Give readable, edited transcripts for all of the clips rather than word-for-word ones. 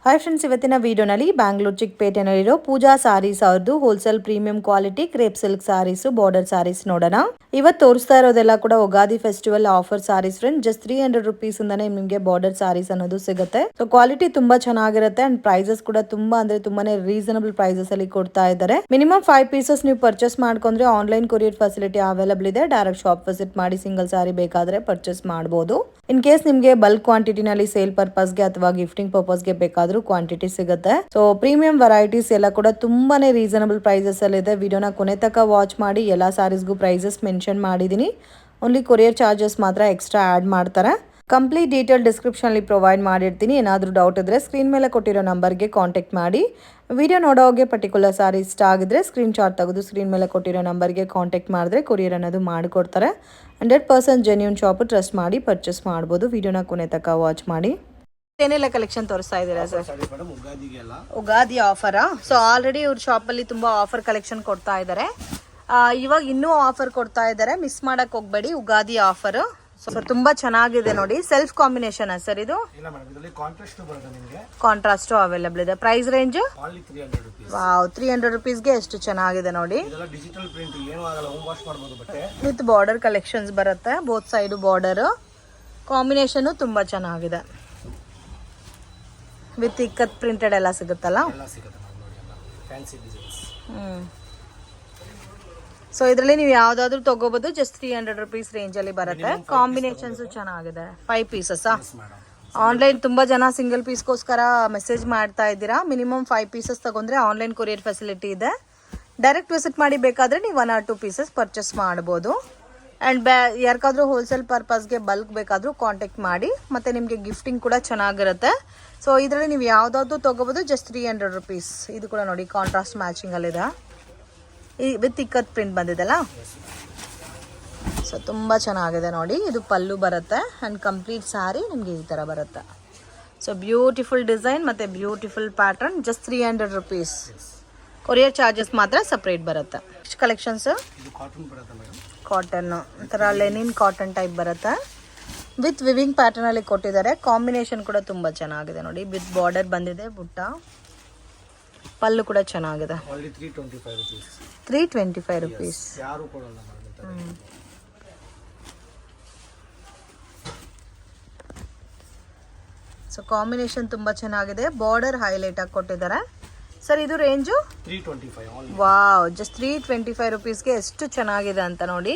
Hi friends, ಇವತ್ತಿನ ವಿಡಿಯೋನಲ್ಲಿ ಬ್ಯಾಂಗ್ಳೂರ್ ಚಿಕ್ಕಪೇಟೆನಲ್ಲಿರೋ ಪೂಜಾ ಸಾರೀಸ್ ಅವ್ರದ್ದು wholesale premium quality crepe silk sarees border sarees ನೋಡೋಣ. ಇವತ್ತು ತೋರಿಸ್ತಾ ಇರೋದೆಲ್ಲ ಕೂಡ Ugadi festival offer sarees friend. Just 300 rupees ಇಂದಾನೆ ನಿಮಗೆ ಬಾರ್ಡರ್ ಸಾರೀಸ್ ಅನ್ನೋದು ಸಿಗುತ್ತೆ. ಸೊ ಕ್ವಾಲಿಟಿ ತುಂಬಾ ಚೆನ್ನಾಗಿರುತ್ತೆ ಅಂಡ್ ಪ್ರೈಸಸ್ ಕೂಡ ತುಂಬಾನೇ ರೀಸನಬಲ್ ಪ್ರೈಸಸ್ ಅಲ್ಲಿ ಕೊಡ್ತಾ ಇದ್ದಾರೆ. ಮಿನಿಮಮ್ 5 ಪೀಸಸ್ ನೀವು ಪರ್ಚೇಸ್ ಮಾಡ್ಕೊಂಡ್ರೆ ಆನ್ಲೈನ್ ಕೊರಿಯರ್ ಫೆಸಿಲಿಟಿ ಅವೈಲೇಬಲ್ ಇದೆ. ಡೈರೆಕ್ಟ್ ಶಾಪ್ ವಿಸಿಟ್ ಮಾಡಿ ಸಿಂಗಲ್ ಸಾರಿ ಬೇಕಾದ್ರೆ ಪರ್ಚೇಸ್ ಮಾಡಬಹುದು. ಇನ್ ಕೇಸ್ ನಿಮಗೆ ಬಲ್ಕ್ ಕ್ವಾಂಟಿಟಿನಲ್ಲಿ ಸೇಲ್ ಪರ್ಪಸ್ಗೆ ಅಥವಾ ಗಿಫ್ಟಿಂಗ್ ಪರ್ಪಸ್ಗೆ ಬೇಕಾದ್ರೂ ಕ್ವಾಂಟಿಟಿ ಸಿಗುತ್ತೆ. ಸೊ ಪ್ರೀಮಿಯಂ ವೆರೈಟೀಸ್ ಎಲ್ಲ ಕೂಡ ತುಂಬಾನೇ ರೀಸನಬಲ್ ಪ್ರೈಸಸ್ ಅಲ್ಲಿ ಇದೆ. ವಿಡಿಯೋನ ಕೊನೆ ತನಕ ವಾಚ್ ಮಾಡಿ. ಎಲ್ಲಾ ಸಾರೀಸ್ಗೂ ಪ್ರೈಸಸ್ ಮೆನ್ಷನ್ ಮಾಡಿದೀನಿ. ಓನ್ಲಿ ಕೊರಿಯರ್ ಚಾರ್ಜಸ್ ಮಾತ್ರ ಎಕ್ಸ್ಟ್ರಾ ಆಡ್ ಮಾಡ್ತಾರೆ. ಕಂಪ್ಲೀಟ್ ಡೀಟೇಲ್ ಡಿಸ್ಕ್ರಿಪ್ಷನ್ ಅಲ್ಲಿ ಪ್ರೊವೈಡ್ ಮಾಡಿರ್ತೀನಿ. ಏನಾದರೂ ಡೌಟ್ ಇದ್ರೆ ಸ್ಕ್ರೀನ್ ಮೇಲೆ ಕೊಟ್ಟಿರೋ ನಂಬರ್ಗೆ ಕಾಂಟ್ಯಾಕ್ಟ್ ಮಾಡಿ. ವಿಡಿಯೋ ನೋಡೋಗೆ ಪರ್ಟಿಕ್ಯುಲರ್ ಸಾರಿ ಇಷ್ಟ ಆಗಿದ್ರೆ ಸ್ಕ್ರೀನ್ ಶಾಟ್ ತೆಗೆದು ಸ್ಕ್ರೀನ್ ಮೇಲೆ ಕೊಟ್ಟಿರೋ ನಂಬರ್ಗೆ ಕಾಂಟ್ಯಾಕ್ಟ್ ಮಾಡಿದ್ರೆ ಕೊರಿಯರ್ ಅನ್ನೋದು ಮಾಡಿಕೊಡ್ತಾರೆ. 100% ಜೆನ್ಯೂನ್ ಶಾಪ್, ಟ್ರಸ್ಟ್ ಮಾಡಿ ಪರ್ಚೇಸ್ ಮಾಡ್ಬೋದು. ವಿಡಿಯೋನ ಕೊನೆ ತನಕ ವಾಚ್ ಮಾಡಿ. ಏನೆಲ್ಲ ಕಲೆಕ್ಷನ್ ತೋರಿಸ್ತಾ ಇದ್ದೀರಾ ಸರ್? ಉಗಾದಿ ಆಫರಾ? ಸೊ ಆಲ್ರೆಡಿ ಇವ್ರ ಶಾಪಲ್ಲಿ ತುಂಬಾ ಆಫರ್ ಕಲೆಕ್ಷನ್ ಕೊಡ್ತಾ ಇದ್ದಾರೆ. ಇವಾಗ ಇನ್ನೂ ಆಫರ್ ಕೊಡ್ತಾ ಇದ್ದಾರೆ, ಮಿಸ್ ಮಾಡಕ್ ಹೋಗ್ಬೇಡಿ. ಉಗಾದಿ ಆಫರ್ ಸೊ ತುಂಬಾ ಚೆನ್ನಾಗಿದೆ ನೋಡಿ. ಸೆಲ್ಫ್ ಕಾಂಬಿನೇಷನ್ ಸರ್ ಇದು? ಕಾಂಟ್ರಾಸ್ಟ್ ಅವೈಲೇಬಲ್ ಇದೆ. ಪ್ರೈಸ್ ರೇಂಜ್ ವಾವ್, 300 ರುಪೀಸ್ಗೆ ಎಷ್ಟು ಚೆನ್ನಾಗಿದೆ ನೋಡಿ. ವಿತ್ ಬಾರ್ಡರ್ ಕಲೆಕ್ಷನ್ಸ್ ಬರುತ್ತೆ. ಬೋತ್ ಸೈಡ್ ಬಾರ್ಡರ್ ಕಾಂಬಿನೇಷನ್ ತುಂಬಾ ಚೆನ್ನಾಗಿದೆ. ವಿತ್ ಇಕ್ಕತ್ ಪ್ರಿಂಟೆಡ್ ಎಲ್ಲ ಸಿಗುತ್ತಲ್ಲ. ಸೊ ಇದರಲ್ಲಿ ನೀವು ಯಾವ್ದಾದ್ರು ತಗೋಬಹುದು. ಜಸ್ಟ್ 300 ರುಪೀಸ್ ರೇಂಜ್ ಅಲ್ಲಿ ಬರುತ್ತೆ. ಕಾಂಬಿನೇಷನ್ಸ್ ಚೆನ್ನಾಗಿದೆ. 5 ಪೀಸಸ್. ಆನ್ಲೈನ್ ತುಂಬಾ ಜನ ಸಿಂಗಲ್ ಪೀಸ್ಗೋಸ್ಕರ ಮೆಸೇಜ್ ಮಾಡ್ತಾ ಇದ್ದೀರಾ. ಮಿನಿಮಮ್ 5 ಪೀಸಸ್ ತಗೊಂಡ್ರೆ ಆನ್ಲೈನ್ ಕೊರಿಯರ್ ಫೆಸಿಲಿಟಿ ಇದೆ. ಡೈರೆಕ್ಟ್ ವಿಸಿಟ್ ಮಾಡಿ ಬೇಕಾದ್ರೆ ನೀವು 1 or 2 ಪೀಸಸ್ ಪರ್ಚೇಸ್ ಮಾಡಬಹುದು. ಅಂಡ್ ಯಾರಿಗಾದ್ರೂ ಹೋಲ್ಸೇಲ್ ಪರ್ಪಸ್ಗೆ ಬಲ್ಕ್ ಬೇಕಾದ್ರೂ ಕಾಂಟ್ಯಾಕ್ಟ್ ಮಾಡಿ. ಮತ್ತೆ ನಿಮಗೆ ಗಿಫ್ಟಿಂಗ್ ಕೂಡ ಚೆನ್ನಾಗಿರುತ್ತೆ. ಸೊ ಇದರಲ್ಲಿ ನೀವು ಯಾವ್ದಾದ್ರು ತಗೋಬಹುದು. Just 300 rupees. ಇದು ಕೂಡ ನೋಡಿ ಕಾಂಟ್ರಾಸ್ಟ್ ಮ್ಯಾಚಿಂಗ್ ಅಲ್ಲಿದೆ. ವಿತ್ ಇಕ್ಕತ್ ಪ್ರಿಂಟ್ ಬಂದಿದೆಲ್ಲ. ಸೊ ತುಂಬಾ ಚೆನ್ನಾಗಿದೆ ನೋಡಿ. ಇದು ಪಲ್ಲು ಬರುತ್ತೆ ಅಂಡ್ ಕಂಪ್ಲೀಟ್ ಸ್ಯಾರಿ ನಿಮಗೆ ಈ ತರ ಬರುತ್ತೆ. ಸೊ ಬ್ಯೂಟಿಫುಲ್ ಡಿಸೈನ್ ಮತ್ತೆ beautiful pattern. Just 300 rupees. Courier charges ಮಾತ್ರ ಸಪ್ರೇಟ್ ಬರುತ್ತೆ. ಕಲೆಕ್ಷನ್ಸ್ ಕಾಟನ್, ಒಂಥರ ಲೆನಿನ್ ಕಾಟನ್ ಟೈಪ್ ಬರುತ್ತೆ. ವಿತ್ ವಿವಿಂಗ್ ಪ್ಯಾಟರ್ನ್ ಅಲ್ಲಿ ಕೊಟ್ಟಿದ್ದಾರೆ. ಕಾಂಬಿನೇಷನ್ ಕೂಡ ತುಂಬಾ ಚೆನ್ನಾಗಿದೆ ನೋಡಿ. ವಿತ್ ಬಾರ್ಡರ್ ಬಂದಿದೆ. ಬುಟ್ಟ ಪಲ್ಲು ಕೂಡ ಚೆನ್ನಾಗಿದೆ. 325 ರುಪೀಸ್. ಸೊ ಕಾಂಬಿನೇಷನ್ ತುಂಬಾ ಚೆನ್ನಾಗಿದೆ. ಬಾರ್ಡರ್ ಹೈಲೈಟ್ ಆಗಿ ಕೊಟ್ಟಿದ್ದಾರೆ. ಸರ್ ಇದು ರೇಂಜು 325. ವಾವ್, ಜಸ್ಟ್ 325 ರುಪೀಸ್ಗೆ ಎಷ್ಟು ಚೆನ್ನಾಗಿದೆ ಅಂತ ನೋಡಿ.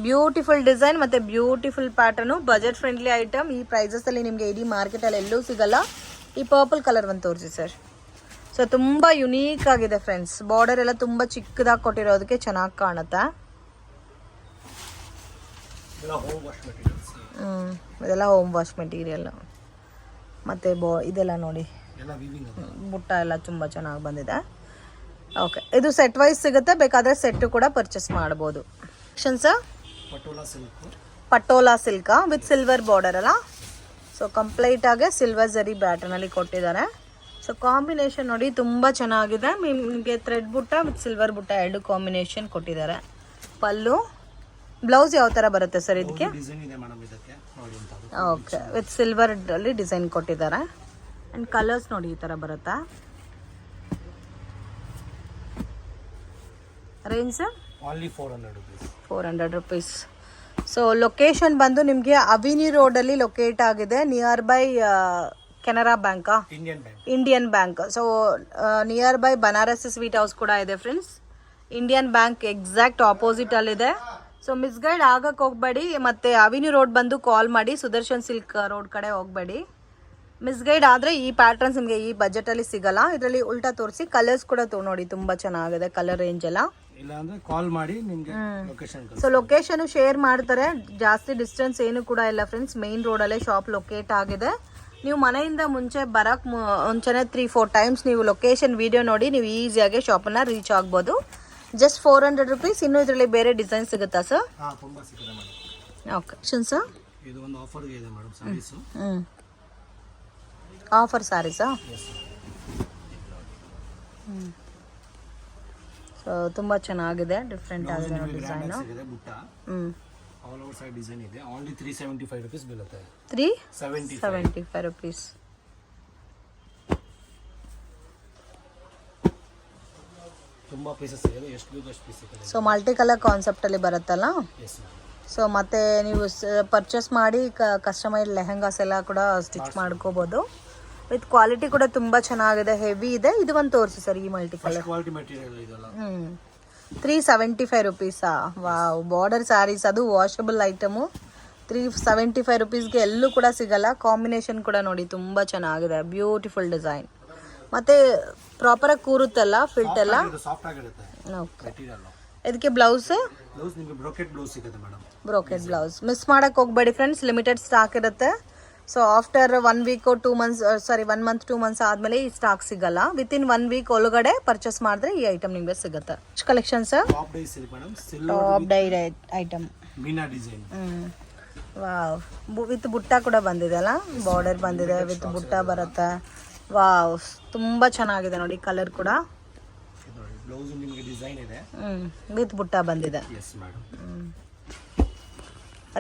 ಬ್ಯೂಟಿಫುಲ್ ಡಿಸೈನ್ ಮತ್ತೆ beautiful pattern. Budget friendly item. ಈ ಪ್ರೈಸಸ್ ಅಲ್ಲಿ ನಿಮಗೆ ಇಡೀ ಮಾರ್ಕೆಟ್ ಅಲ್ಲಿ ಎಲ್ಲೂ ಸಿಗಲ್ಲ. ಈ ಪರ್ಪಲ್ ಕಲರ್ ಒಂದು ತೋರಿಸಿ ಸರ್. ಸೊ ತುಂಬಾ ಯುನೀಕ್ ಆಗಿದೆ ಫ್ರೆಂಡ್ಸ್. ಬಾರ್ಡರ್ ಎಲ್ಲ ತುಂಬಾ ಚಿಕ್ಕದಾಗಿ ಕೊಟ್ಟಿರೋದಕ್ಕೆ ಚೆನ್ನಾಗಿ ಕಾಣುತ್ತೆ. ಇದೆಲ್ಲ ಹೋಮ್ ವಾಶ್ ಮೆಟೀರಿಯಲ್. ಮತ್ತೆ ಇದೆಲ್ಲ ನೋಡಿ ಬುಟ್ಟ ಎಲ್ಲ ತುಂಬಾ ಚೆನ್ನಾಗಿ ಬಂದಿದೆ. ಓಕೆ, ಇದು ಸೆಟ್ ವೈಸ್ ಸಿಗುತ್ತೆ. ಬೇಕಾದ್ರೆ ಸೆಟ್ ಕೂಡ ಪರ್ಚೇಸ್ ಮಾಡಬಹುದು. Patola silk with silver border ಅಲ್ಲ. ಸೊ ಕಂಪ್ಲೀಟ್ ಆಗಿ ಸಿಲ್ವರ್ ಜರಿ ಪ್ಯಾಟರ್ನ್ ಅಲ್ಲಿ ಕೊಟ್ಟಿದ್ದಾರೆ. ಸೊ ಕಾಂಬಿನೇಷನ್ ನೋಡಿ ತುಂಬಾ ಚೆನ್ನಾಗಿದೆ. ನಿಮಗೆ ಥ್ರೆಡ್ ಬುಟ್ಟ ವಿತ್ ಸಿಲ್ವರ್ ಬುಟ್ಟ ಎರಡು ಕಾಂಬಿನೇಷನ್ ಕೊಟ್ಟಿದ್ದಾರೆ. ಪಲ್ಲು, ಬ್ಲೌಸ್ ಯಾವ ತರ ಬರುತ್ತೆ ಸರ್ ಇದಕ್ಕೆ? ಓಕೆ, ವಿತ್ ಸಿಲ್ವರ್ ಅಲ್ಲಿ ಡಿಸೈನ್ ಕೊಟ್ಟಿದ್ದಾರೆ. ಅಂಡ್ ಕಲರ್ಸ್ ನೋಡಿ ಈ ತರ ಬರುತ್ತಾ. Range only 400 rupees. So location ಬಂದು ನಿಮಗೆ ಅವಿನಿ ರೋಡ್ ಅಲ್ಲಿ ಲೊಕೇಟ್ ಆಗಿದೆ. Near by Canara bank, Indian bank. So near by Banaras sweet house ಕೂಡ ಇದೆ friends. Indian bank exact opposite ಅಲ್ಲಿದೆ. ಸೊ ಮಿಸ್ಗೈಡ್ ಆಗಕ್ಕೆ ಹೋಗ್ಬೇಡಿ. ಮತ್ತೆ ಅವಿನಿ ರೋಡ್ ಬಂದು ಕಾಲ್ ಮಾಡಿ. ಸುದರ್ಶನ್ ಸಿಲ್ಕ್ ರೋಡ್ ಕಡೆ ಹೋಗ್ಬೇಡಿ. ಮಿಸ್ಗೈಡ್ ಆದರೆ ಈ ಪ್ಯಾಟರ್ನ್ಸ್ ನಿಮಗೆ ಈ ಬಜೆಟ್ ಅಲ್ಲಿ ಸಿಗಲ್ಲ. ಇದರಲ್ಲಿ ಉಲ್ಟಾ ತೋರಿಸಿ. ಕಲರ್ಸ್ ಕೂಡ ನೋಡಿ ತುಂಬಾ ಚೆನ್ನಾಗಿದೆ. ಕಲರ್ ರೇಂಜ್ ಎಲ್ಲ. ಕಾಲ್ ಮಾಡಿ ನಿಮಗೆ ಲೊಕೇಶನ್. ಸೊ ಲೊಕೇಶನ್ ಶೇರ್ ಮಾಡ್ತಾರೆ. ಜಾಸ್ತಿ ಡಿಸ್ಟೆನ್ಸ್ ಏನು ಕೂಡ ಇಲ್ಲ ಫ್ರೆಂಡ್ಸ್. ಮೇನ್ ರೋಡ್ ಅಲ್ಲೇ ಶಾಪ್ ಲೊಕೇಟ್ ಆಗಿದೆ. ನೀವು ಮನೆಯಿಂದ ಮುಂಚೆ ಬರಕ್ ಮುಂಚೆನೆ 3-4 ಟೈಮ್ಸ್ ನೀವು ಲೊಕೇಶನ್ ವಿಡಿಯೋ ನೋಡಿ ನೀವು ಈಸಿಯಾಗಿ ಶಾಪನ್ನ ರೀಚ್ ಆಗ್ಬೋದು. Just 400 rupees. ಇನ್ನು ಇದರಲ್ಲಿ ಬೇರೆ ಡಿಸೈನ್ ಸಿಗುತ್ತಾ ಸರ್? ತುಂಬಾ ಸಿಗುತ್ತೆ ಮೇಡಮ್. ಓಕೆ ಸರ್, ಇದು ಒಂದು ಆಫರ್ ಇದೆ ಮೇಡಮ್ ಸಾರೀಸ್. ಆಫರ್ ಸಾರೀಸಾ? ಸೊ ತುಂಬಾ ಚೆನ್ನಾಗಿದೆ. ಡಿಫ್ರೆಂಟ್ ಆಗಿದೆ ನೋಡಿ design. All over side design ಇದೆ. ಓನ್ಲಿ 375 ರುಪೀಸ್ ಬೀಳುತ್ತೆ. 375 ರುಪೀಸ್. ತುಂಬ ಪೀಸಸ್ ಇದೆ, ಎಷ್ಟು ಬೇಕು ಅಷ್ಟು ಪೀಸ್ ಸಿಗುತ್ತೆ. ಸೊ ಮಲ್ಟಿ ಕಲರ್ ಕಾನ್ಸೆಪ್ಟಲ್ಲಿ ಬರುತ್ತಲ್ಲ. Yes ma'am. ಸೊ ಮತ್ತೆ ನೀವು ಪರ್ಚೇಸ್ ಮಾಡಿ ಕಸ್ಟಮೈಡ್ ಲೆಹಂಗಾಸ್ ಎಲ್ಲ ಕೂಡ ಸ್ಟಿಚ್ ಮಾಡ್ಕೋಬೋದು. ವಿತ್ ಕ್ವಾಲಿಟಿ ಕೂಡ ತುಂಬ ಚೆನ್ನಾಗಿದೆ, ಹೆವಿ ಇದೆ. ಇದು ಒಂದು ತೋರಿಸಿ ಸರ್, ಈ ಮಲ್ಟಿ ಕಲರ್. ಕ್ವಾಲಿಟಿ ಮೆಟೀರಿಯಲ್ ಇದೆಲ್ಲ. 375 ರುಪೀಸಾ? ವಾವ್, ಬಾರ್ಡರ್ ಸ್ಯಾರೀಸ್, ಅದು ವಾಷಬಲ್ ಐಟಮು. 375 ರುಪೀಸ್ಗೆ ಎಲ್ಲೂ ಕೂಡ ಸಿಗಲ್ಲ. ಕಾಂಬಿನೇಷನ್ ಕೂಡ ನೋಡಿ ತುಂಬ ಚೆನ್ನಾಗಿದೆ, ಬ್ಯೂಟಿಫುಲ್ ಡಿಸೈನ್. ಮತ್ತೆ ಪ್ರಾಪರಾಗಿ ಕೂರುತ್ತಲ್ಲ ಫಿಟ್ ಎಲ್ಲ. ಸಾಫ್ಟ್ ಆಗಿರುತ್ತೆ ಓಕೆ. ಮೆಟೀರಿಯಲ್. ಇದಕ್ಕೆ ಬ್ಲೌಸ್ ನಿಮಗೆ ಬ್ರೋಕೆಟ್ ಬ್ಲೌಸ್ ಸಿಗುತ್ತೆ ಮೇಡಮ್. ಬ್ರೋಕೆಟ್ ಬ್ಲೌಸ್ ಮಿಸ್ ಮಾಡಕ್ಕೆ ಹೋಗಬೇಡಿ ಫ್ರೆಂಡ್ಸ್, ಲಿಮಿಟೆಡ್ ಸ್ಟಾಕ್ ಇರುತ್ತೆ. ಸೊ ಆಫ್ಟರ್ 1 ವೀಕ್ 2 ಮಂತ್ಸ್, ಸಾರಿ 1 ಮಂತ್ 2 ಮಂತ್ಸ್ ಆದಮೇಲೆ ಈ ಸ್ಟಾಕ್ ಸಿಗಲ್ಲ. ವಿತಿನ್ 1 ವೀಕ್ ಒಳಗಡೆ ಪರ್ಚೇಸ್ ಮಾಡಿದ್ರೆ ಈ ಐಟಮ್ ನಿಮಗೆ ಸಿಗುತ್ತೆ. Collections top dye silk madam. Top dye item, meena design. Wow, with butta ಕೂಡ ಬಂದಿದೆ ಅಲ್ಲ, ಬಾರ್ಡರ್ ಬಂದಿದೆ, ವಿತ್ ಬುಟ್ಟ ಬರುತ್ತೆ. ವಾವ್, ತುಂಬ ಚೆನ್ನಾಗಿದೆ ನೋಡಿ, ಕಲರ್ ಕೂಡ. ಬ್ಲೌಸ್ ನಿಮಗೆ ಡಿಸೈನ್ ಇದೆ, ವಿತ್ ಬುಟ್ಟ ಬಂದಿದೆ. Yes madam.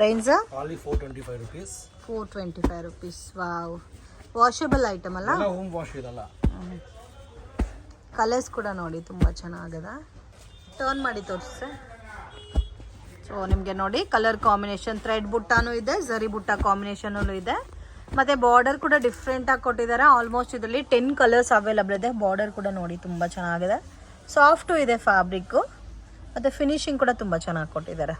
Range only 425 rupees. 425 rupees. Wow, washable item ಅಲ್ಲ, ಎಲ್ಲ ಹೋಮ್ ವಾಶ್ ಇದಲ್ಲ. ಕಲರ್ಸ್ ಕೂಡ ನೋಡಿ ತುಂಬ ಚೆನ್ನಾಗಿದೆ. ಟರ್ನ್ ಮಾಡಿ ತೋರಿಸಿ. ಸೊ ನಿಮಗೆ ನೋಡಿ ಕಲರ್ ಕಾಂಬಿನೇಷನ್, ಥ್ರೆಡ್ ಬುಟ್ಟಾನು ಇದೆ, ಝರಿ ಬುಟ್ಟ ಕಾಂಬಿನೇಷನಲ್ಲೂ ಇದೆ. ಮತ್ತು ಬಾರ್ಡರ್ ಕೂಡ ಡಿಫ್ರೆಂಟಾಗಿ ಕೊಟ್ಟಿದ್ದಾರೆ. ಆಲ್ಮೋಸ್ಟ್ ಇದರಲ್ಲಿ 10 ಕಲರ್ಸ್ ಅವೈಲಬಲ್ ಇದೆ. ಬಾರ್ಡರ್ ಕೂಡ ನೋಡಿ ತುಂಬ ಚೆನ್ನಾಗಿದೆ, ಸಾಫ್ಟು ಇದೆ ಫ್ಯಾಬ್ರಿಕ್ಕು, ಮತ್ತು ಫಿನಿಶಿಂಗ್ ಕೂಡ ತುಂಬ ಚೆನ್ನಾಗಿ ಕೊಟ್ಟಿದ್ದಾರೆ.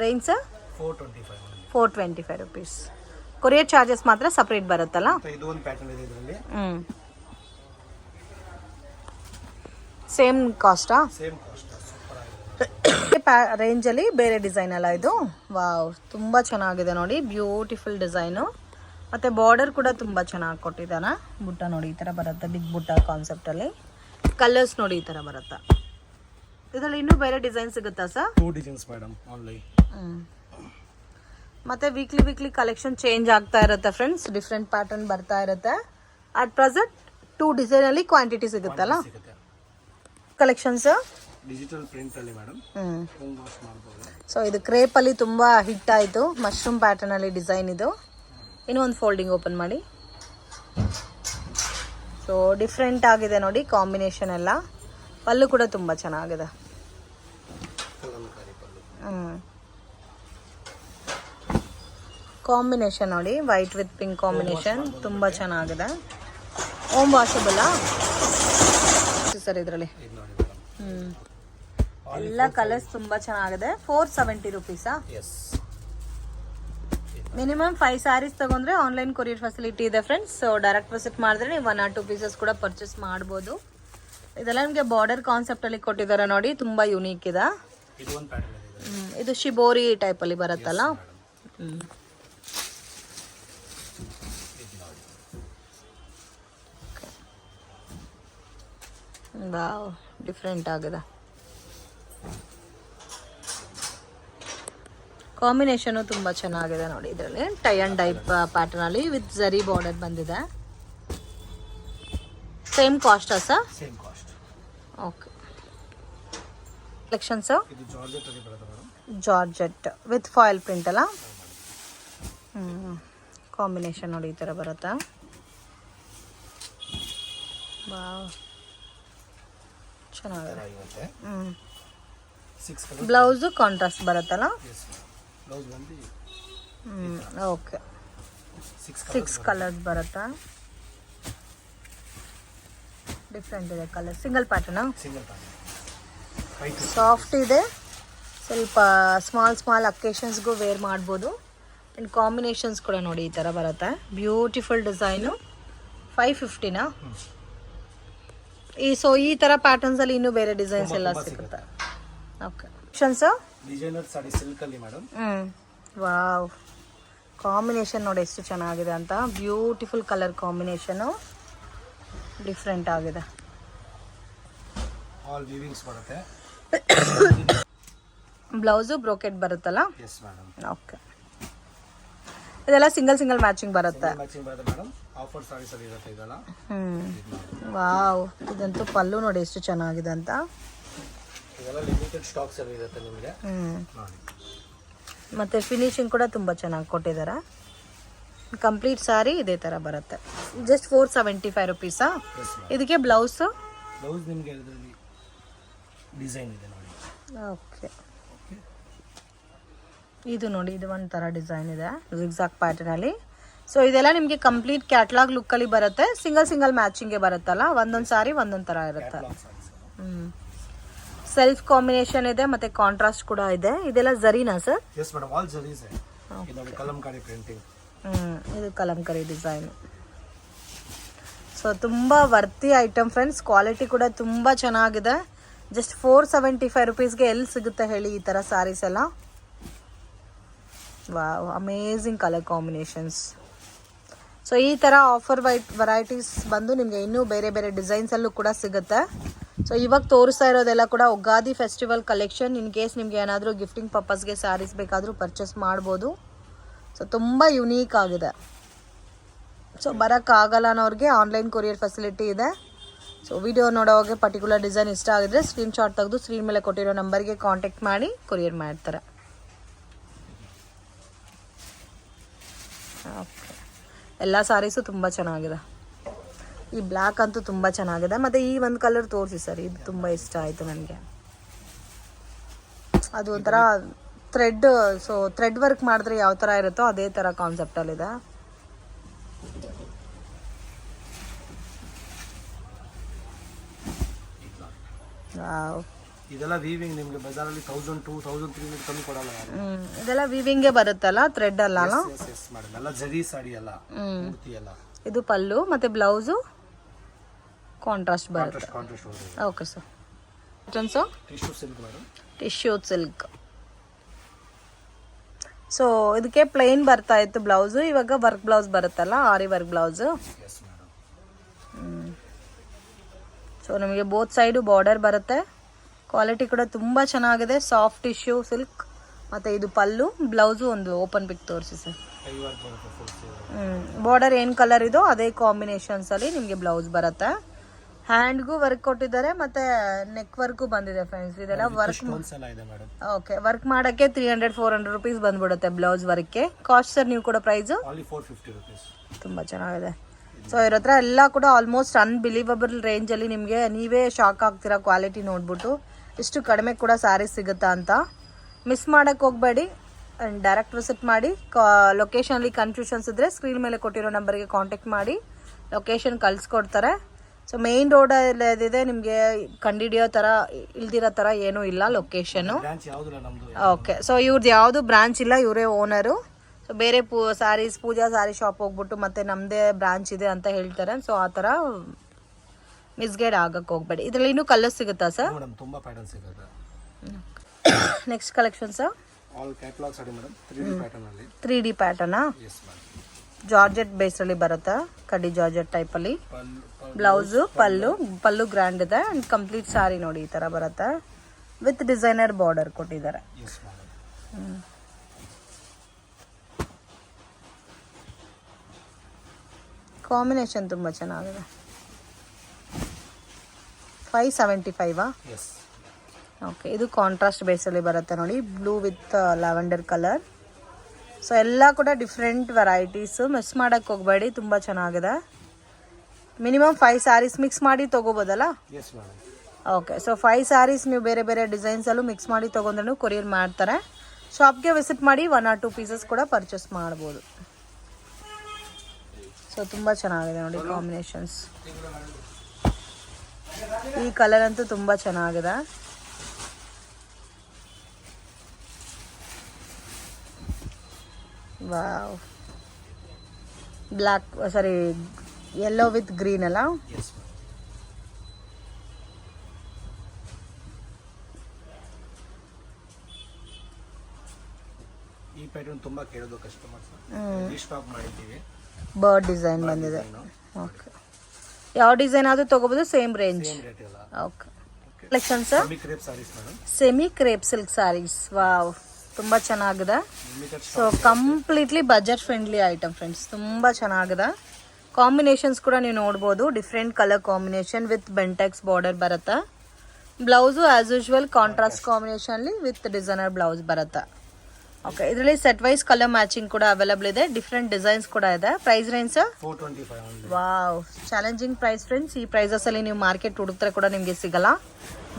Range 425 rupees. ಕೊರಿಯರ್ ಚಾರ್ಜಸ್ ಮಾತ್ರ ಸಪ್ರೇಟ್ ಬರುತ್ತಲ್ಲ. ಇದು ಒಂದು ಪ್ಯಾಟರ್ನ್ ಇದೆ ಇದರಲ್ಲಿ. ಸೇಮ್ ಕಾಸ್ಟಾ? Same cost. ಸೂಪರ್ ಆಗಿದೆ. ರೇಂಜಲ್ಲಿ ಬೇರೆ ಡಿಸೈನ್ ಅಲ್ಲ ಇದು. ವಾವ್, ತುಂಬ ಚೆನ್ನಾಗಿದೆ ನೋಡಿ, ಬ್ಯೂಟಿಫುಲ್ ಡಿಸೈನು. ಮತ್ತು ಬಾರ್ಡರ್ ಕೂಡ ತುಂಬ ಚೆನ್ನಾಗಿ ಕೊಟ್ಟಿದ್ದಾನೆ. ಬುಟ್ಟ ನೋಡಿ ಈ ಥರ ಬರುತ್ತೆ, ಬಿಗ್ ಬುಟ್ಟ ಕಾನ್ಸೆಪ್ಟಲ್ಲಿ. ಕಲರ್ಸ್ ನೋಡಿ ಈ ಥರ ಬರುತ್ತೆ. ಇದರಲ್ಲಿ ಇನ್ನೂ ಬೇರೆ ಡಿಸೈನ್ ಸಿಗುತ್ತಾ ಸರ್? 2 designs madam online. ಮತ್ತು ವೀಕ್ಲಿ ಕಲೆಕ್ಷನ್ ಚೇಂಜ್ ಆಗ್ತಾ ಇರುತ್ತೆ ಫ್ರೆಂಡ್ಸ್, ಡಿಫ್ರೆಂಟ್ ಪ್ಯಾಟರ್ನ್ ಬರ್ತಾ ಇರುತ್ತೆ. ಅಟ್ ಪ್ರೆಸೆಂಟ್ 2 ಡಿಸೈನಲ್ಲಿ ಕ್ವಾಂಟಿಟಿ ಸಿಗುತ್ತಲ್ಲ ಕಲೆಕ್ಷನ್ಸ್. ಡಿಜಿಟಲ್ ಪ್ರಿಂಟ್ ಅಲ್ಲಿ ಮೇಡಮ್, ಹೋಮ್ ವಾಶ್ ಮಾಡಬಹುದು. ಸೊ ಇದು ಕ್ರೇಪಲ್ಲಿ ತುಂಬ ಹಿಟ್ ಆಯಿತು, ಮಶ್ರೂಮ್ ಪ್ಯಾಟರ್ನಲ್ಲಿ ಡಿಸೈನ್ ಇದು. ಇನ್ನೂ ಒಂದು ಫೋಲ್ಡಿಂಗ್ ಓಪನ್ ಮಾಡಿ. ಸೊ ಡಿಫ್ರೆಂಟ್ ಆಗಿದೆ ನೋಡಿ ಕಾಂಬಿನೇಷನ್ ಎಲ್ಲ. ಪಲ್ಲು ಕೂಡ ತುಂಬ ಚೆನ್ನಾಗಿದೆ. ಕಾಂಬಿನೇಷನ್ ನೋಡಿ, ವೈಟ್ ವಿತ್ ಪಿಂಕ್ ಕಾಂಬಿನೇಷನ್ ತುಂಬ ಚೆನ್ನಾಗಿದೆ. ಹೋಮ್ ವಾಷಬಲ್ ಸರ್ ಇದರಲ್ಲಿ. ಎಲ್ಲ ಕಲರ್ಸ್ ತುಂಬ ಚೆನ್ನಾಗಿದೆ. 470 ರುಪೀಸಾ? ಮಿನಿಮಮ್ 5 ಸ್ಯಾರೀಸ್ ತಗೊಂಡ್ರೆ ಆನ್ಲೈನ್ ಕೊರಿಯರ್ ಫೆಸಿಲಿಟಿ ಇದೆ ಫ್ರೆಂಡ್ಸ್. ಸೊ ಡೈರೆಕ್ಟ್ ವಿಸಿಟ್ ಮಾಡಿದ್ರೆ ನೀವು 1 or 2 ಪೀಸಸ್ ಕೂಡ ಪರ್ಚೇಸ್ ಮಾಡ್ಬೋದು. ಇದೆಲ್ಲ ನಿಮಗೆ ಬಾರ್ಡರ್ ಕಾನ್ಸೆಪ್ಟಲ್ಲಿ ಕೊಟ್ಟಿದ್ದಾರೆ ನೋಡಿ, ತುಂಬ ಯುನೀಕ್ ಇದೆ. ಇದು ಶಿಬೋರಿ ಟೈಪಲ್ಲಿ ಬರುತ್ತಲ್ಲ. ವಾವ್, ಡಿಫ್ರೆಂಟ್ ಆಗಿದೆ. ಕಾಂಬಿನೇಷನು ತುಂಬ ಚೆನ್ನಾಗಿದೆ ನೋಡಿ. ಇದರಲ್ಲಿ ಟೈ ಆ್ಯಂಡ್ ಡೈ ಪ್ಯಾಟರ್ನಲ್ಲಿ ವಿತ್ ಝರಿ ಬಾರ್ಡರ್ ಬಂದಿದೆ. ಸೇಮ್ ಕಾಸ್ಟಾ sir? Same cost. Okay. Collections ಇದು ಜಾರ್ಜೆಟ್ ಅಲ್ಲಿ ಬರುತ್ತೆ madam. Georgette with foil print ಅಲ್ಲ. ಕಾಂಬಿನೇಷನ್ ನೋಡಿ ಈ ಥರ ಬರುತ್ತಾ. ವಾವ್, ಚೆನ್ನಾಗಿದೆ. ಬ್ಲೌಸು ಕಾಂಟ್ರಾಸ್ಟ್ ಬರುತ್ತಲ್ಲ. ಓಕೆ. 6 ಕಲರ್ಸ್ ಬರುತ್ತಾ. ಡಿಫ್ರೆಂಟ್ ಇದೆ ಕಲರ್. ಸಿಂಗಲ್ ಪ್ಯಾಟರ್ನ್, ಸಾಫ್ಟ್ ಇದೆ. ಸ್ವಲ್ಪ ಸ್ಮಾಲ್ ಅಕೇಶನ್ಸ್ಗೂ ವೇರ್ ಮಾಡ್ಬೋದು. ಆ್ಯಂಡ್ ಕಾಂಬಿನೇಷನ್ಸ್ ಕೂಡ ನೋಡಿ ಈ ಥರ ಬರುತ್ತೆ. Beautiful design. 550ನಾ? ಈ ಥರ ಪ್ಯಾಟರ್ನ್ಸಲ್ಲಿ ಇನ್ನೂ ಬೇರೆ ಡಿಸೈನ್ಸ್ ಎಲ್ಲ ಸಿಗುತ್ತೆ. ಓಕೆ. ಡಿಸೈನರ್ ಸಾರಿ ಸಿಲ್ಕ್ ಅಲ್ಲಿ ಮೇಡಮ್. ವಾವ್, ಕಾಂಬಿನೇಷನ್ ನೋಡಿ ಎಷ್ಟು ಚೆನ್ನಾಗಿದೆ ಅಂತ. ಬ್ಯೂಟಿಫುಲ್ ಕಲರ್ ಕಾಂಬಿನೇಷನು, ಡಿಫ್ರೆಂಟ್ ಆಗಿದೆ. ಆಲ್ ವೀವಿಂಗ್ಸ್ ಬರುತ್ತೆ. ಬ್ಲೌಸು ಬ್ರೋಕೆಟ್ ಬರುತ್ತಲ್ಲ. S madam. ಓಕೆ. ಇದೆಲ್ಲ ಸಿಂಗಲ್ ಮ್ಯಾಚಿಂಗ್ ಬರುತ್ತೆ. ಮ್ಯಾಚಿಂಗ್ ಬರುತ್ತೆ ಮೇಡಮ್. ಆಫರ್ ಸಾರೀಸ್ ಅಲ್ಲಿ ಇರುತ್ತೆ ಇದೆಲ್ಲ. ವಾವ್, ಇದಂತೂ ಪಲ್ಲು ನೋಡಿ ಎಷ್ಟು ಚೆನ್ನಾಗಿದೆ ಅಂತ. ಇದೆಲ್ಲ ಲಿಮಿಟೆಡ್ ಸ್ಟಾಕ್ಸ್ ಅಲ್ಲಿ ಇರುತ್ತೆ ನಿಮಗೆ. ಮತ್ತೆ ಫಿನಿಶಿಂಗ್ ಕೂಡ ತುಂಬ ಚೆನ್ನಾಗಿ ಕೊಟ್ಟಿದ್ದಾರೆ. ಕಂಪ್ಲೀಟ್ ಸಾರಿ ಇದೇ ಥರ ಬರುತ್ತೆ. ಜಸ್ಟ್ 475 ರುಪೀಸಾ? Yes ma'am. ಇದಕ್ಕೆ ಬ್ಲೌಸು? ಬ್ಲೌಸ್ ನಿಮಗೆ ಇದರಲ್ಲಿ ಡಿಸೈನ್ ಇದೆ ನೋಡಿ. ಓಕೆ, ಇದು ನೋಡಿ, ಇದು ಒಂಥರ ಡಿಸೈನ್ ಇದೆ ಜಿಗ್ಜಾಗ್ ಪ್ಯಾಟರ್ನಲ್ಲಿ. ಸೊ ಇದೆಲ್ಲ ನಿಮಗೆ ಕಂಪ್ಲೀಟ್ ಕ್ಯಾಟ್ಲಾಗ್ ಲುಕ್ಕಲ್ಲಿ ಬರುತ್ತೆ. ಸಿಂಗಲ್ ಮ್ಯಾಚಿಂಗ್ಗೆ ಬರುತ್ತಲ್ಲ, ಒಂದೊಂದು ಸಾರಿ ಒಂದೊಂದು ಥರ ಇರುತ್ತೆ. ಸೆಲ್ಫ್ ಕಾಂಬಿನೇಷನ್ ಇದೆ ಮತ್ತು ಕಾಂಟ್ರಾಸ್ಟ್ ಕೂಡ ಇದೆ. ಇದೆಲ್ಲ ಝರಿನಾ ಸರ್? ಎಸ್ ಮೇಡಮ್, ಆಲ್ ಜರೀಸ್ ಇದೆ. ಇದು ನೋಡಿ ಕಲಂಕಾರಿ ಪ್ರಿಂಟಿಂಗ್. ಇದು ಕಲಂಕರಿ ಡಿಸೈನ್. ಸೊ ತುಂಬ ವರ್ತಿ ಐಟಮ್ ಫ್ರೆಂಡ್ಸ್, ಕ್ವಾಲಿಟಿ ಕೂಡ ತುಂಬ ಚೆನ್ನಾಗಿದೆ. ಜಸ್ಟ್ 475 ರುಪೀಸ್ಗೆ ಎಲ್ಲಿ ಸಿಗುತ್ತೆ ಹೇಳಿ ಈ ಥರ ಸ್ಯಾರೀಸ್ ಎಲ್ಲ? Wow, amazing colour combinations. So ಈ ಥರ ಆಫರ್ ವೆರೈಟೀಸ್ ಬಂದು ನಿಮಗೆ ಇನ್ನೂ ಬೇರೆ ಬೇರೆ ಡಿಸೈನ್ಸಲ್ಲೂ ಕೂಡ ಸಿಗುತ್ತೆ. ಸೊ ಇವಾಗ ತೋರಿಸ್ತಾ ಇರೋದೆಲ್ಲ ಕೂಡ Ugadi festival collection. In case ನಿಮಗೆ ಏನಾದರೂ ಗಿಫ್ಟಿಂಗ್ ಪರ್ಪಸ್ಗೆ ಸ್ಯಾರೀಸ್ ಬೇಕಾದರೂ ಪರ್ಚೇಸ್ ಮಾಡ್ಬೋದು. ಸೊ ತುಂಬ ಯುನೀಕ್ ಆಗಿದೆ. ಸೊ ಬರೋಕ್ಕಾಗಲ್ಲ ಅನ್ನೋರಿಗೆ ಆನ್ಲೈನ್ ಕೊರಿಯರ್ ಫೆಸಿಲಿಟಿ ಇದೆ. ಸೊ ವಿಡಿಯೋ ನೋಡೋವಾಗೆ ಪರ್ಟಿಕ್ಯುಲರ್ ಡಿಸೈನ್ ಇಷ್ಟ ಆಗಿದ್ರೆ ಸ್ಕ್ರೀನ್ಶಾಟ್ ತೆಗೆದು ಸ್ಕ್ರೀನ್ ಮೇಲೆ ಕೊಟ್ಟಿರೋ ನಂಬರ್ಗೆ ಕಾಂಟ್ಯಾಕ್ಟ್ ಮಾಡಿ ಕೊರಿಯರ್ ಮಾಡ್ತಾರೆ. ಓಕೆ, ಎಲ್ಲ ಸ್ಯಾರೀಸು ತುಂಬ ಚೆನ್ನಾಗಿದೆ. ಈ ಬ್ಲ್ಯಾಕ್ ಅಂತೂ ತುಂಬ ಚೆನ್ನಾಗಿದೆ. ಮತ್ತು ಈ ಒಂದು ಕಲರ್ ತೋರಿಸಿ ಸರ್, ಇದು ತುಂಬ ಇಷ್ಟ ಆಯಿತು ನನಗೆ. ಅದು ಒಂಥರ ಥ್ರೆಡ್, ಸೊ ಥ್ರೆಡ್ ವರ್ಕ್ ಮಾಡಿದ್ರೆ ಯಾವ ಥರ ಇರುತ್ತೋ ಅದೇ ಥರ ಕಾನ್ಸೆಪ್ಟಲ್ಲಿದೆ. ಇದೆಲ್ಲ ವೀವಿಂಗ್ ನಿಮಗೆ ಬಜಾರಲ್ಲಿ 1000-2300 ಕಮ್ಮಿ ಕೊಡಲ್ಲ. ಇದೆಲ್ಲ ವೀವಿಂಗ್ಗೆ ಬರುತ್ತಲ್ಲ, ಥ್ರೆಡ್ ಅಲ್ಲ? ಎಸ್ ಮೇಡಮ್, ಎಲ್ಲ ಜರಿ ಸಾಡಿ ಎಲ್ಲ ಮೂರ್ತಿ ಎಲ್ಲ. ಇದು ಪಲ್ಲು ಮತ್ತು ಬ್ಲೌಸು ಕಾಂಟ್ರಾಸ್ಟ್ ಬರುತ್ತೆ. Okay sir. So tissue silk madam, tissue silk. So ಇದಕ್ಕೆ ಪ್ಲೇನ್ ಬರ್ತಾ ಇತ್ತು ಬ್ಲೌಸು, ಇವಾಗ ವರ್ಕ್ ಬ್ಲೌಸ್ ಬರುತ್ತಲ್ಲ, aari work blouse. Yes madam. So ನಮಗೆ ಬೋತ್ ಸೈಡು ಬಾರ್ಡರ್ ಬರುತ್ತೆ. ಕ್ವಾಲಿಟಿ ಕೂಡ ತುಂಬ ಚೆನ್ನಾಗಿದೆ. Soft tissue silk. ಮತ್ತು ಇದು ಪಲ್ಲು, ಬ್ಲೌಸು ಒಂದು ಓಪನ್ ಪಿಕ್ ತೋರಿಸಿ ಸರ್. ಬಾರ್ಡರ್ ಏನು ಕಲರ್ ಇದೋ ಅದೇ ಕಾಂಬಿನೇಷನ್ಸಲ್ಲಿ ನಿಮಗೆ ಬ್ಲೌಸ್ ಬರುತ್ತೆ. ಹ್ಯಾಂಡ್ಗೂ ವರ್ಕ್ ಕೊಟ್ಟಿದ್ದಾರೆ ಮತ್ತು ನೆಕ್ ವರ್ಕು ಬಂದಿದೆ ಫ್ರೆಂಡ್ಸ್. ಇದೆಲ್ಲ ವರ್ಕ್. ಓಕೆ, ವರ್ಕ್ ಮಾಡೋಕ್ಕೆ 300-400 ರುಪೀಸ್ ಬಂದ್ಬಿಡುತ್ತೆ ಬ್ಲೌಸ್ ವರ್ಕ್ಗೆ. ಕಾಸ್ಟ್ ಸರ್ ನೀವು ಕೂಡ ಪ್ರೈಸು? 450 ರುಪೀಸ್. ತುಂಬ ಚೆನ್ನಾಗಿದೆ. ಸೊ ಇವ್ರ ಹತ್ರ ಎಲ್ಲ ಕೂಡ ಆಲ್ಮೋಸ್ಟ್ ಅನ್ಬಿಲೀವಬಲ್ ರೇಂಜಲ್ಲಿ ನಿಮಗೆ ನೀವೇ ಶಾಕ್ ಆಗ್ತೀರಾ ಕ್ವಾಲಿಟಿ ನೋಡ್ಬಿಟ್ಟು. ಇಷ್ಟು ಕಡಿಮೆ ಕೂಡ ಸ್ಯಾರೀಸ್ ಸಿಗುತ್ತಾ ಅಂತ. ಮಿಸ್ ಮಾಡೋಕ್ಕೆ ಹೋಗಬೇಡಿ, ಡೈರೆಕ್ಟ್ ವಿಸಿಟ್ ಮಾಡಿ. ಲೊಕೇಶನಲ್ಲಿ ಕನ್ಫ್ಯೂಷನ್ಸ್ ಇದ್ದರೆ ಸ್ಕ್ರೀನ್ ಮೇಲೆ ಕೊಟ್ಟಿರೋ ನಂಬರ್ಗೆ ಕಾಂಟ್ಯಾಕ್ಟ್ ಮಾಡಿ ಲೊಕೇಶನ್ ಕಳಿಸ್ಕೊಡ್ತಾರೆ. ಸೊ ಮೇನ್ ರೋಡಲ್ಲಿದೆ, ನಿಮಗೆ ಕಂಡಿಡಿಯೋ ಥರ ಇಲ್ದಿರೋ ಥರ ಏನೂ ಇಲ್ಲ ಲೊಕೇಶನ್ನು. ಓಕೆ, ಸೊ ಇವ್ರದ್ದು ಯಾವುದು ಬ್ರಾಂಚ್ ಇಲ್ಲ, ಇವರೇ ಓನರು. ಸೊ ಬೇರೆ ಸ್ಯಾರೀಸ್ ಪೂಜಾ ಸ್ಯಾರಿ ಶಾಪ್ ಹೋಗ್ಬಿಟ್ಟು ಮತ್ತೆ ನಮ್ಮದೇ ಬ್ರಾಂಚ್ ಇದೆ ಅಂತ ಹೇಳ್ತಾರೆ. ಸೊ ಆ ಥರ ಮಿಸ್ಗೈಡ್ ಆಗಕ್ಕೆ ಹೋಗ್ಬೇಡಿ. ಇದರಲ್ಲಿ ಇನ್ನೂ ಕಲರ್ ಸಿಗುತ್ತಾ ಸರ್? ಮೇಡಮ್ ತುಂಬಾ ಪ್ಯಾಟರ್ನ್ ಸಿಗುತ್ತೆ. Next collection sir? All catalogue sari madam, 3D pattern ಅಲ್ಲಿ. 3D ಪ್ಯಾಟರ್ನಾ? Yes madam. ಜಾರ್ಜೆಟ್ ಬೇಸಲ್ಲಿ ಬರುತ್ತಾ, ಕಡ್ಡಿ ಜಾರ್ಜೆಟ್ ಟೈಪಲ್ಲಿ. ಬ್ಲೌಸು, ಪಲ್ಲು ಗ್ರ್ಯಾಂಡ್ ಇದೆ. ಆ್ಯಂಡ್ ಕಂಪ್ಲೀಟ್ ಸಾರಿ ನೋಡಿ ಈ ಥರ ಬರುತ್ತೆ. ವಿತ್ ಡಿಸೈನರ್ ಬಾರ್ಡರ್ ಕೊಟ್ಟಿದ್ದಾರೆ. Yes madam. ಕಾಂಬಿನೇಷನ್ ತುಂಬ ಚೆನ್ನಾಗಿದೆ. 575 ಎಸ್. ಓಕೆ, ಇದು ಕಾಂಟ್ರಾಸ್ಟ್ ಬೇಸಲ್ಲಿ ಬರುತ್ತೆ ನೋಡಿ, blue with lavender colour. So ಎಲ್ಲ ಕೂಡ ಡಿಫ್ರೆಂಟ್ ವೆರೈಟೀಸು, ಮಿಸ್ ಮಾಡೋಕ್ಕೆ ಹೋಗಬೇಡಿ, ತುಂಬ ಚೆನ್ನಾಗಿದೆ. ಮಿನಿಮಮ್ 5 ಸ್ಯಾರೀಸ್ ಮಿಕ್ಸ್ ಮಾಡಿ ತೊಗೋಬೋದಲ್ಲ? Yes madam. Okay, so 5 saris ನೀವು ಬೇರೆ ಬೇರೆ ಡಿಸೈನ್ಸಲ್ಲೂ ಮಿಕ್ಸ್ ಮಾಡಿ ತೊಗೊಂಡ್ರೂ ಕೊರಿಯರ್ ಮಾಡ್ತಾರೆ. ಶಾಪ್ಗೆ ವಿಸಿಟ್ ಮಾಡಿ 1 or 2 ಪೀಸಸ್ ಕೂಡ ಪರ್ಚೇಸ್ ಮಾಡ್ಬೋದು. ಸೊ ತುಂಬ ಚೆನ್ನಾಗಿದೆ ನೋಡಿ ಕಾಂಬಿನೇಷನ್ಸ್. ಈ ಕಲರ್ ಅಂತೂ ತುಂಬ ಚೆನ್ನಾಗಿದೆ. Wow, black, sorry yellow with green ಅಲ್ಲ? ಎಸ್. ಈ ಪ್ಯಾಟರ್ನ್ ತುಂಬಾ ಕೇಳೋದು ಕಸ್ಟಮರ್ಸ್. ಸ್ಟಾಕ್ ಮಾಡಿದ್ದೀವಿ. ಬರ್ಡ್ ಡಿಸೈನ್ ಬಂದಿದೆ. ಓಕೆ, ಯಾವ ಡಿಸೈನ್ ಆದರೂ ತೊಗೋಬೋದು, same range. Okay, collection sir? Semi crepe silk sarees. Wow, ತುಂಬ ಚೆನ್ನಾಗಿದೆ. So completely budget friendly item friends, ತುಂಬ ಚೆನ್ನಾಗಿದೆ. ಕಾಂಬಿನೇಷನ್ಸ್ ಕೂಡ ನೀವು ನೋಡ್ಬೋದು, different colour combination with Bentex border ಬರುತ್ತೆ. ಬ್ಲೌಸು ಆ್ಯಸ್ ಯೂಶ್ವಲ್ ಕಾಂಟ್ರಾಸ್ಟ್ ಕಾಂಬಿನೇಷನ್ಲಿ ವಿತ್ ಡಿಸೈನರ್ ಬ್ಲೌಸ್ ಬರುತ್ತೆ. ಓಕೆ, ಇದರಲ್ಲಿ ಸೆಟ್ ವೈಸ್ ಕಲರ್ ಮ್ಯಾಚಿಂಗ್ ಕೂಡ ಅವೈಲಬಲ್ ಇದೆ, ಡಿಫ್ರೆಂಟ್ ಡಿಸೈನ್ಸ್ ಕೂಡ ಇದೆ. Price range sir? 425 only. Wow, challenging price friends. ಈ ಪ್ರೈಸಸಲ್ಲಿ ನೀವು ಮಾರ್ಕೆಟ್ ಹುಡುಕ್ತಾರೆ ಕೂಡ ನಿಮಗೆ ಸಿಗಲ್ಲ.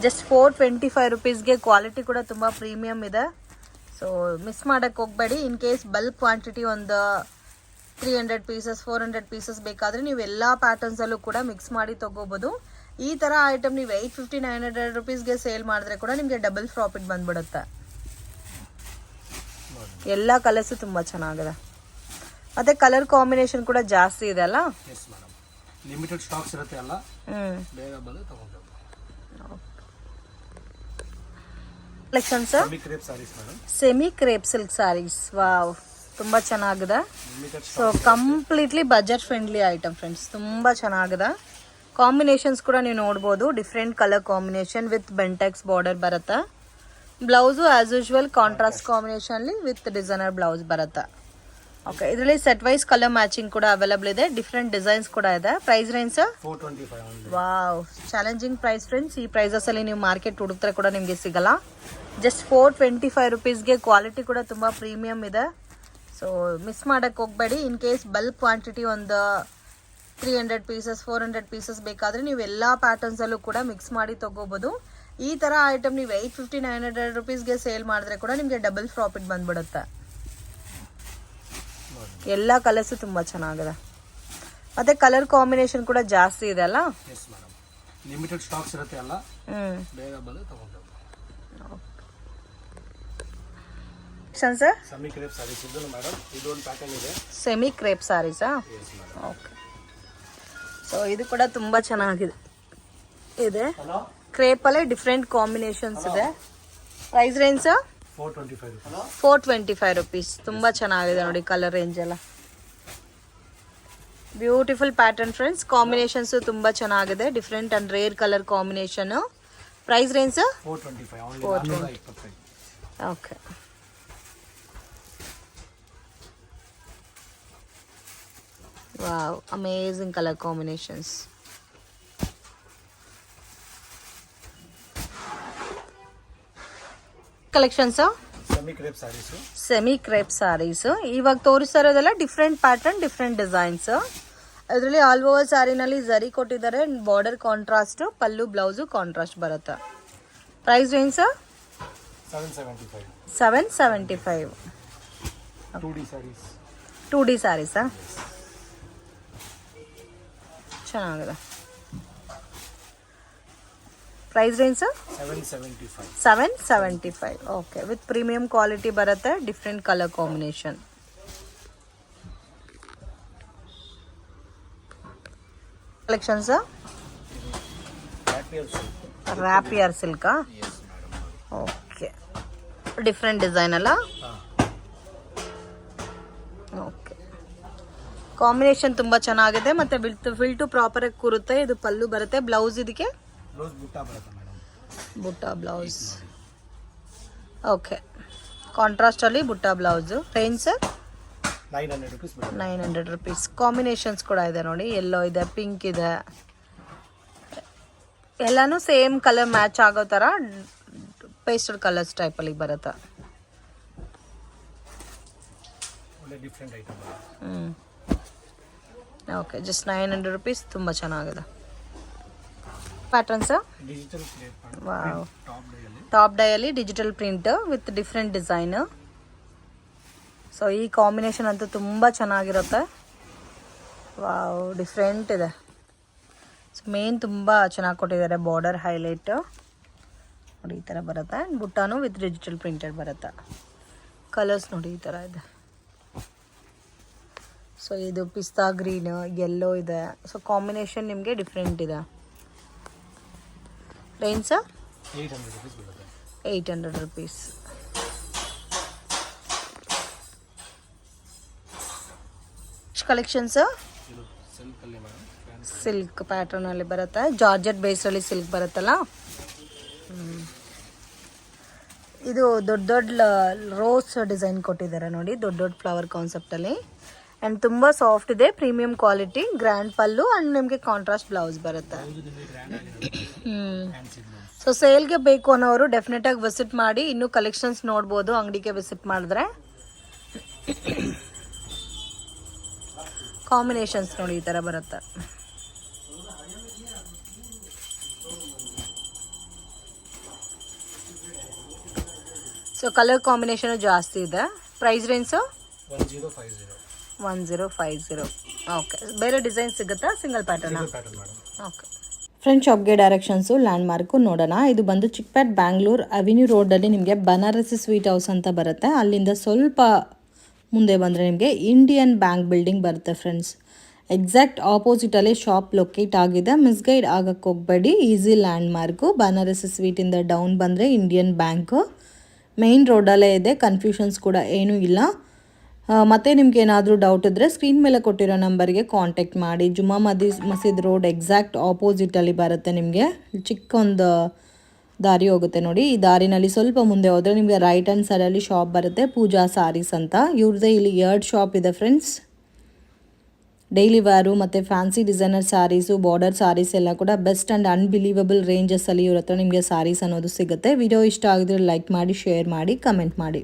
ಜಸ್ಟ್ 425 ರುಪೀಸ್ಗೆ ಕ್ವಾಲಿಟಿ ಕೂಡ ತುಂಬ ಪ್ರೀಮಿಯಮ್ ಇದೆ. ಸೊ ಮಿಸ್ ಮಾಡೋಕ್ಕೆ ಹೋಗಬೇಡಿ. ಇನ್ ಕೇಸ್ ಬಲ್ಕ್ ಕ್ವಾಂಟಿಟಿ ಒಂದು 300 ಪೀಸಸ್ 400 ಪೀಸಸ್ ಬೇಕಾದರೆ ನೀವು ಎಲ್ಲ ಪ್ಯಾಟರ್ನ್ಸಲ್ಲೂ ಕೂಡ ಮಿಕ್ಸ್ ಮಾಡಿ ತೊಗೋಬೋದು. ಈ ಥರ ಐಟಮ್ ನೀವು 850-900 ರುಪೀಸ್ಗೆ ಸೇಲ್ ಮಾಡಿದ್ರೆ ಕೂಡ ನಿಮಗೆ ಡಬಲ್ ಪ್ರಾಫಿಟ್ ಬಂದ್ಬಿಡುತ್ತೆ. ಎಲ್ಲ ಕಲರ್ಸು ತುಂಬ ಚೆನ್ನಾಗಿದೆ, ಮತ್ತೆ ಕಲರ್ ಕಾಂಬಿನೇಷನ್ ಕೂಡ ಜಾಸ್ತಿ ಇದೆ ಅಲ್ಲ? ಎಸ್ ಮೇಡಮ್, ಲಿಮಿಟೆಡ್ ಸ್ಟಾಕ್ಸ್ ಇರುತ್ತೆ ಅಲ್ಲ, ಬೇಗ ಬಂದು ತಗೊಂಡು. Collection sir? Semi crepe saris madam. Semi crepe silk saris. Wow, ತುಂಬ ಚೆನ್ನಾಗಿದೆ. So completely budget friendly item friends, ತುಂಬ ಚೆನ್ನಾಗಿದೆ. ಕಾಂಬಿನೇಷನ್ಸ್ ಕೂಡ ನೀವು ನೋಡ್ಬೋದು, different colour combination with Bentex border ಬರುತ್ತೆ. ಬ್ಲೌಸು ಆ್ಯಸ್ ಯೂಶ್ವಲ್ ಕಾಂಟ್ರಾಸ್ಟ್ ಕಾಂಬಿನೇಷನ್ಲಿ ವಿತ್ ಡಿಸೈನರ್ ಬ್ಲೌಸ್ ಬರುತ್ತೆ. ಓಕೆ, ಇದರಲ್ಲಿ ಸೆಟ್ ವೈಸ್ ಕಲರ್ ಮ್ಯಾಚಿಂಗ್ ಕೂಡ ಅವೈಲಬಲ್ ಇದೆ, ಡಿಫ್ರೆಂಟ್ ಡಿಸೈನ್ಸ್ ಕೂಡ ಇದೆ. Price range sir? 425 only. Wow, challenging price friends. ಈ ಪ್ರೈಸಸಲ್ಲಿ ನೀವು ಮಾರ್ಕೆಟ್ ಹುಡುಕ್ತಾರೆ ಕೂಡ ನಿಮಗೆ ಸಿಗಲ್ಲ. ಜಸ್ಟ್ 425 ರುಪೀಸ್ಗೆ ಕ್ವಾಲಿಟಿ ಕೂಡ ತುಂಬ ಪ್ರೀಮಿಯಮ್ ಇದೆ. ಸೊ ಮಿಸ್ ಮಾಡೋಕ್ಕೆ ಹೋಗಬೇಡಿ. ಇನ್ ಕೇಸ್ ಬಲ್ಕ್ ಕ್ವಾಂಟಿಟಿ ಒಂದು 300 ಪೀಸಸ್ 400 ಪೀಸಸ್ ಬೇಕಾದರೆ ನೀವು ಎಲ್ಲ ಪ್ಯಾಟರ್ನ್ಸಲ್ಲೂ ಕೂಡ ಮಿಕ್ಸ್ ಮಾಡಿ ತೊಗೋಬೋದು. ಈ ಥರ ಐಟಮ್ ನೀವು 850-900 ರುಪೀಸ್ಗೆ ಸೇಲ್ ಮಾಡಿದ್ರೆ ಕೂಡ ನಿಮಗೆ ಡಬಲ್ ಪ್ರಾಫಿಟ್ ಬಂದ್ಬಿಡುತ್ತೆ. ಎಲ್ಲ ಕಲರ್ಸು ತುಂಬ ಚೆನ್ನಾಗಿದೆ, ಮತ್ತೆ ಕಲರ್ ಕಾಂಬಿನೇಷನ್ ಕೂಡ ಜಾಸ್ತಿ ಇದೆ ಅಲ್ಲ? ಎಸ್ ಮೇಡಮ್, ಲಿಮಿಟೆಡ್ ಸ್ಟಾಕ್ಸ್ ಇರುತ್ತೆ ಅಲ್ಲ, ಬೇಗ ಬಂದು ತಗೊಂಡು. ಸರ್ ಸೆಮಿ ಕ್ರೇಪ್ ಸಾರೀಸ್ ಇದು ಮೇಡಮ್, ಇದು ಒಂದು ಪ್ಯಾಟರ್ನ್ ಇದೆ. ಸೆಮಿ ಕ್ರೇಪ್ ಸಾರೀಸಾ? Yes madam. ಓಕೆ, ಸೊ ಇದು ಕೂಡ ತುಂಬ ಚೆನ್ನಾಗಿದೆ ಇದೆ. ಹಲೋ, ಕ್ರೇಪಲ್ಲೇ ಡಿಫ್ರೆಂಟ್ ಕಾಂಬಿನೇಷನ್ಸ್ ಇದೆ. Price range sir? 425 rupees. 425 rupees. ತುಂಬ ಚೆನ್ನಾಗಿದೆ ನೋಡಿ, ಕಲರ್ ರೇಂಜ್ ಎಲ್ಲ ಬ್ಯೂಟಿಫುಲ್ ಪ್ಯಾಟರ್ನ್ ಫ್ರೆಂಡ್ಸ್. ಕಾಂಬಿನೇಷನ್ಸು ತುಂಬ ಚೆನ್ನಾಗಿದೆ, different and rare colour combination. Price range sir? 425 only. 425. Okay, wow, amazing colour combinations. Collections semi crepe sarees. Semi crepe sarees ಇವಾಗ ತೋರಿಸ್ತಾ ಇರೋದೆಲ್ಲ different pattern, different designs. ಅದರಲ್ಲಿ all over ಸ್ಯಾರಿನಲ್ಲಿ ಜರಿ ಕೊಟ್ಟಿದ್ದಾರೆ, border contrast, ಪಲ್ಲು ಬ್ಲೌಸು ಕಾಂಟ್ರಾಸ್ಟ್ ಬರುತ್ತೆ. Price range sir? 775. 775. 2D sarees. 2D ಸ್ಯಾರೀಸಾ? ಚೆನ್ನಾಗಿದೆ. Price range sir? 775. 775. Okay, with premium quality ಬರುತ್ತೆ, different colour combination. Collection sir? Rapier ಸಿಲ್ಕಾ? ಓಕೆ, ಡಿಫ್ರೆಂಟ್ ಡಿಸೈನ್ ಅಲ್ಲ? ಓಕೆ, ಕಾಂಬಿನೇಷನ್ ತುಂಬ ಚೆನ್ನಾಗಿದೆ, ಮತ್ತು ಫಿಲ್ ಟು ಪ್ರಾಪರಾಗಿ ಕೂರುತ್ತೆ. ಇದು ಪಲ್ಲು ಬರುತ್ತೆ, ಬ್ಲೌಸ್ ಇದಕ್ಕೆ ಬ್ಲೌಸ್ ಬುಟ್ಟ ಬರುತ್ತೆ ಮೇಡಮ್. ಬುಟ್ಟ ಬ್ಲೌಸ್. ಓಕೆ, ಕಾಂಟ್ರಾಸ್ಟಲ್ಲಿ ಬುಟ್ಟ blouse. Range sir? 900 rupees. 900 rupees. Combinations ಕೂಡ ಇದೆ ನೋಡಿ, ಎಲ್ಲೋ ಇದೆ, ಪಿಂಕ್ ಇದೆ, ಎಲ್ಲಾನು ಸೇಮ್ ಕಲರ್ ಮ್ಯಾಚ್ ಆಗೋ ಥರ ಪೇಸ್ಟಲ್ ಕಲರ್ಸ್ ಟೈಪಲ್ಲಿ ಬರುತ್ತೆ. ಒಳ್ಳೆ different item. Okay, just 900 rupees. ತುಂಬ ಚೆನ್ನಾಗಿದೆ patterns. Digital print. Wow, top ಡೈಯಲ್ಲಿ. ಟಾಪ್ ಡೈಯಲ್ಲಿ digital print with different design. So ಈ ಕಾಂಬಿನೇಷನ್ ಅಂತೂ ತುಂಬ ಚೆನ್ನಾಗಿರುತ್ತೆ. ವಾವ್, ಡಿಫ್ರೆಂಟ್ ಇದೆ. ಸೊ ಮೇನ್ ತುಂಬ ಚೆನ್ನಾಗಿ ಕೊಟ್ಟಿದ್ದಾರೆ, ಬಾರ್ಡರ್ ಹೈಲೈಟ್ ನೋಡಿ ಈ ಥರ ಬರುತ್ತೆ. ಬುಟ್ಟಾನು ವಿತ್ ಡಿಜಿಟಲ್ ಪ್ರಿಂಟೆಡ್ ಬರುತ್ತೆ. ಕಲರ್ಸ್ ನೋಡಿ ಈ ಥರ ಇದೆ. ಸೊ ಇದು ಪಿಸ್ತಾ ಗ್ರೀನ್, ಯೆಲ್ಲೋ ಇದೆ. ಸೊ ಕಾಂಬಿನೇಷನ್ ನಿಮಗೆ ಡಿಫ್ರೆಂಟ್ ಇದೆ. Range sir? 800 rupees ಬರುತ್ತೆ. 800 ರುಪೀಸ್. ಕಲೆಕ್ಷನ್ಸ್ ಇದು ಸಿಲ್ಕ್ ಅಲ್ಲಿ ಮೇಡಮ್, ಸಿಲ್ಕ್ ಪ್ಯಾಟರ್ನ್ ಅಲ್ಲಿ ಬರುತ್ತೆ, ಜಾರ್ಜೆಟ್ ಬೇಸಲ್ಲಿ ಸಿಲ್ಕ್ ಬರುತ್ತಲ್ಲ. ಇದು ದೊಡ್ಡ ದೊಡ್ಡ ರೋಸ್ ಡಿಸೈನ್ ಕೊಟ್ಟಿದ್ದಾರೆ ನೋಡಿ, ದೊಡ್ಡ ದೊಡ್ಡ ಫ್ಲವರ್ ಕಾನ್ಸೆಪ್ಟಲ್ಲಿ. ಆ್ಯಂಡ್ ತುಂಬ ಸಾಫ್ಟ್ ಇದೆ, premium quality, grand pallu and ನಿಮಗೆ ಕಾಂಟ್ರಾಸ್ಟ್ ಬ್ಲೌಸ್ ಬರುತ್ತೆ. ಸೊ ಸೊ ಸೇಲ್ಗೆ ಬೇಕು ಅನ್ನೋರು ಡೆಫಿನೆಟಾಗಿ ವಿಸಿಟ್ ಮಾಡಿ, ಇನ್ನೂ ಕಲೆಕ್ಷನ್ಸ್ ನೋಡ್ಬೋದು ಅಂಗಡಿಗೆ ವಿಸಿಟ್ ಮಾಡಿದ್ರೆ. ಕಾಂಬಿನೇಷನ್ಸ್ ನೋಡಿ ಈ ಥರ ಬರುತ್ತೆ. ಸೊ ಕಲರ್ ಕಾಂಬಿನೇಷನು ಜಾಸ್ತಿ ಇದೆ. Price range 1050. ಓಕೆ, ಬೇರೆ ಡಿಸೈನ್ ಸಿಗುತ್ತಾ? ಸಿಂಗಲ್ ಪ್ಯಾಟರ್ನಾ? ಓಕೆ. ಫ್ರೆಂಡ್ ಶಾಪ್ಗೆ ಡೈರೆಕ್ಷನ್ಸು ಲ್ಯಾಂಡ್ ಮಾರ್ಕು ನೋಡೋಣ. ಇದು ಬಂದು ಚಿಕ್ಪೇಟ್ ಬ್ಯಾಂಗ್ಳೂರ್ ಅವೆನ್ಯೂ ರೋಡಲ್ಲಿ ನಿಮಗೆ ಬನಾರಸಿ ಸ್ವೀಟ್ ಹೌಸ್ ಅಂತ ಬರುತ್ತೆ. ಅಲ್ಲಿಂದ ಸ್ವಲ್ಪ ಮುಂದೆ ಬಂದರೆ ನಿಮಗೆ ಇಂಡಿಯನ್ ಬ್ಯಾಂಕ್ ಬಿಲ್ಡಿಂಗ್ ಬರುತ್ತೆ ಫ್ರೆಂಡ್ಸ್. ಎಕ್ಸಾಕ್ಟ್ ಆಪೋಸಿಟಲ್ಲಿ ಶಾಪ್ ಲೊಕೇಟ್ ಆಗಿದೆ. ಮಿಸ್ಗೈಡ್ ಆಗಕ್ಕೆ ಹೋಗಬೇಡಿ. Easy landmark. ಬನಾರಸಿ ಸ್ವೀಟಿಂದ ಡೌನ್ ಬಂದರೆ ಇಂಡಿಯನ್ ಬ್ಯಾಂಕು ಮೇಯ್ನ್ ರೋಡಲ್ಲೇ ಇದೆ. ಕನ್ಫ್ಯೂಷನ್ಸ್ ಕೂಡ ಏನೂ ಇಲ್ಲ. ಮತ್ತು ನಿಮ್ಗೆ ಏನಾದರೂ ಡೌಟ್ ಇದ್ದರೆ ಸ್ಕ್ರೀನ್ ಮೇಲೆ ಕೊಟ್ಟಿರೋ ನಂಬರ್ಗೆ ಕಾಂಟ್ಯಾಕ್ಟ್ ಮಾಡಿ. ಜುಮ್ಮಾ ಮಸೀದ್ ರೋಡ್ ಎಕ್ಸಾಕ್ಟ್ ಆಪೋಸಿಟಲ್ಲಿ ಬರುತ್ತೆ. ನಿಮಗೆ ಚಿಕ್ಕ ಒಂದು ದಾರಿ ಹೋಗುತ್ತೆ ನೋಡಿ. ಈ ದಾರಿನಲ್ಲಿ ಸ್ವಲ್ಪ ಮುಂದೆ ಹೋದರೆ ನಿಮಗೆ ರೈಟ್ ಹ್ಯಾಂಡ್ ಸೈಡಲ್ಲಿ ಶಾಪ್ ಬರುತ್ತೆ, ಪೂಜಾ ಸಾರೀಸ್ ಅಂತ. ಇವ್ರದ್ದೇ ಇಲ್ಲಿ 2 ಶಾಪ್ ಇದೆ ಫ್ರೆಂಡ್ಸ್. ಡೈಲಿ ವೇರು ಮತ್ತು fancy designer sarees, border sarees ಎಲ್ಲ ಕೂಡ ಬೆಸ್ಟ್ ಆ್ಯಂಡ್ ಅನ್ಬಿಲೀವಬಲ್ ರೇಂಜಸ್ಸಲ್ಲಿ ಇವ್ರ ಹತ್ರ ನಿಮಗೆ ಸ್ಯಾರೀಸ್ ಅನ್ನೋದು ಸಿಗುತ್ತೆ. ವಿಡಿಯೋ ಇಷ್ಟ ಆಗಿದ್ರೆ ಲೈಕ್ ಮಾಡಿ, ಶೇರ್ ಮಾಡಿ, ಕಮೆಂಟ್ ಮಾಡಿ.